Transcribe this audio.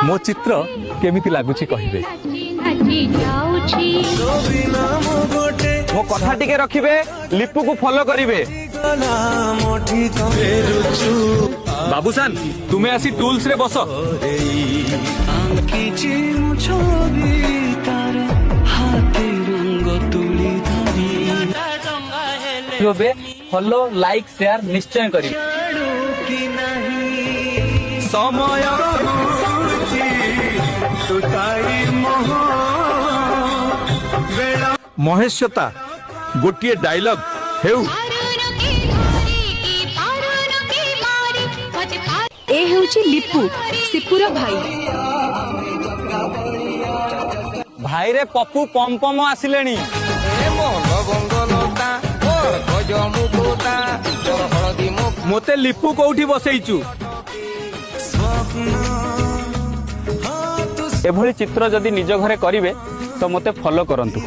मो चित्र केमिति लागुची कहिबे मो कथा टिके रखिबे लिपु को फॉलो करिवे बाबूसान तुमे आसी टूल्स रे बस फॉलो लाइक शेयर निश्चय करी समय महेश्वता गोटे डायलॉग हेउ ए हेउची लिपु सिपुर भाई भाई रे पप्पू पम पम आसिलेनी मोते लिपु कोठी बसैचु एभली चित्र जदि निज घरे करिवे तो मते फॉलो करंतु।